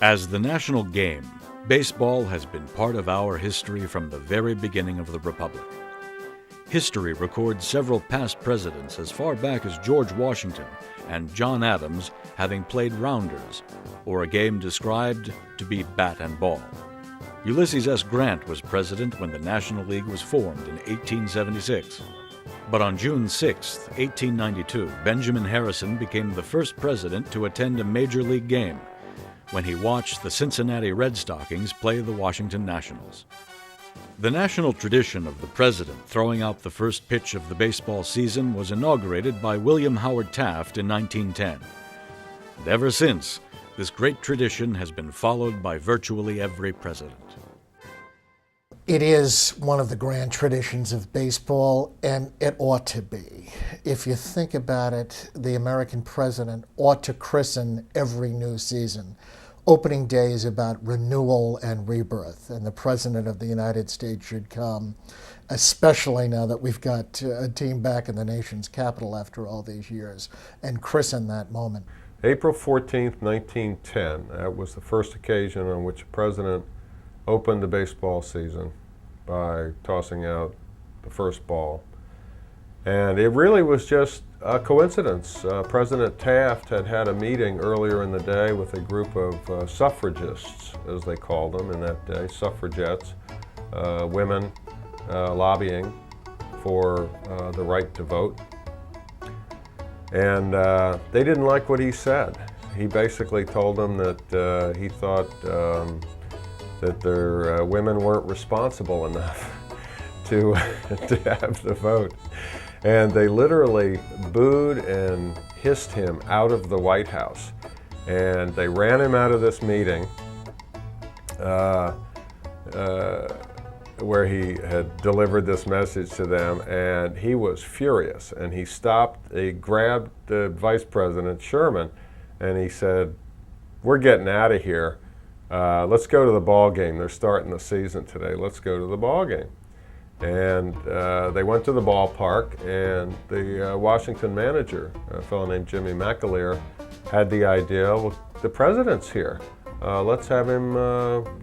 As the national game, baseball has been part of our history from the very beginning of the Republic. History records several past presidents as far back as George Washington and John Adams having played rounders, or a game described to be bat and ball. Ulysses S. Grant was president when the National League was formed in 1876. But on June 6, 1892, Benjamin Harrison became the first president to attend a major league game when he watched the Cincinnati Red Stockings play the Washington Nationals. The national tradition of the president throwing out the first pitch of the baseball season was inaugurated by William Howard Taft in 1910. And ever since, this great tradition has been followed by virtually every president. It is one of the grand traditions of baseball, and it ought to be. If you think about it, the American president ought to christen every new season. Opening day is about renewal and rebirth, and the president of the United States should come, especially now that we've got a team back in the nation's capital after all these years, and christen that moment. April 14th, 1910, that was the first occasion on which a president opened the baseball season by tossing out the first ball. And it really was just a coincidence. President Taft had a meeting earlier in the day with a group of suffragists, as they called them in that day, suffragettes, women lobbying for the right to vote. And they didn't like what he said. He basically told them that he thought that their women weren't responsible enough to have the vote. And they literally booed and hissed him out of the White House. And they ran him out of this meeting where he had delivered this message to them, and he was furious. And he stopped, he grabbed the Vice President Sherman, and he said, "We're getting out of here. Let's go to the ball game. They're starting the season today. Let's go to the ball game." And they went to the ballpark, and the Washington manager, a fellow named Jimmy McAleer, had the idea, well, the president's here. Let's have him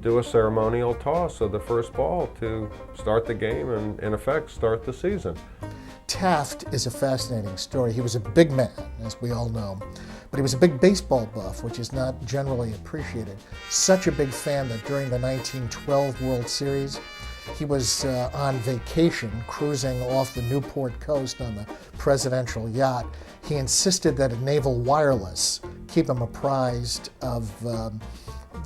do a ceremonial toss of the first ball to start the game and, in effect, start the season. Taft is a fascinating story. He was a big man, as we all know, but he was a big baseball buff, which is not generally appreciated. Such a big fan that during the 1912 World Series, he was on vacation, cruising off the Newport coast on the presidential yacht. He insisted that a naval wireless keep him apprised of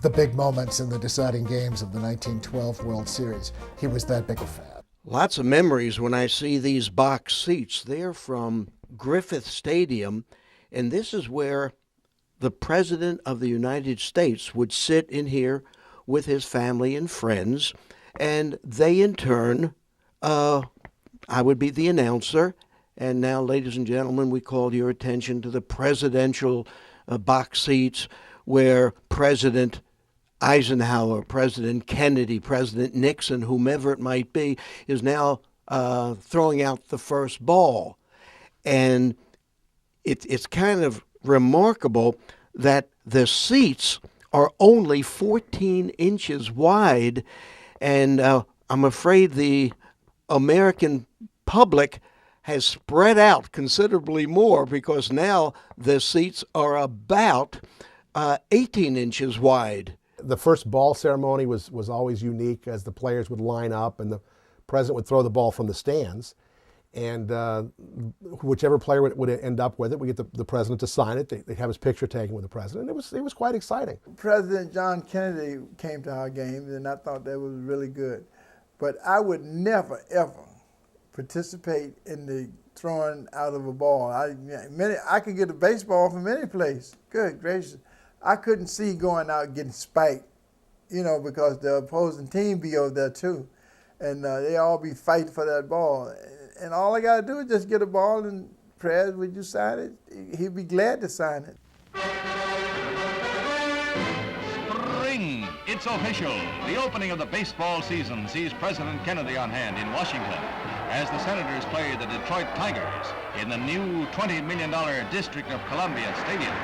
the big moments in the deciding games of the 1912 World Series. He was that big a fan. Lots of memories when I see these box seats. They're from Griffith Stadium, and this is where the President of the United States would sit in here with his family and friends, and they in turn, I would be the announcer, and now, ladies and gentlemen, we call your attention to the presidential box seats where President Eisenhower, President Kennedy, President Nixon, whomever it might be, is now throwing out the first ball. And it's kind of remarkable that the seats are only 14 inches wide, and I'm afraid the American public has spread out considerably more, because now the seats are about 18 inches wide. The first ball ceremony was always unique, as the players would line up and the president would throw the ball from the stands. And whichever player would end up with it, we get the president to sign it. They'd have his picture taken with the president. It was quite exciting. President John Kennedy came to our games, and I thought that was really good. But I would never, ever participate in the throwing out of a ball. I could get a baseball from any place. Good gracious. I couldn't see going out getting spiked, because the opposing team be over there too. And they all be fighting for that ball. And all I got to do is just get a ball and, Prez, would you sign it? He'd be glad to sign it. Ring! It's official. The opening of the baseball season sees President Kennedy on hand in Washington as the Senators play the Detroit Tigers in the new $20 million District of Columbia Stadium.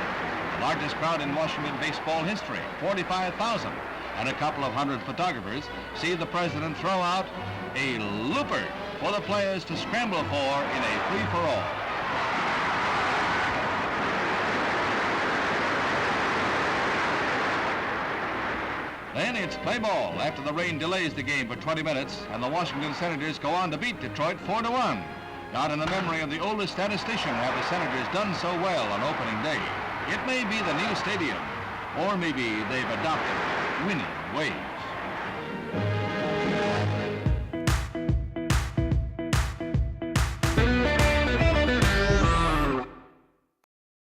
largest crowd in Washington baseball history, 45,000, and a couple of hundred photographers see the president throw out a looper for the players to scramble for in a free-for-all. Then it's play ball after the rain delays the game for 20 minutes, and the Washington Senators go on to beat Detroit 4-1. Not in the memory of the oldest statistician have the Senators done so well on opening day. It may be the new stadium, or maybe they've adopted winning ways.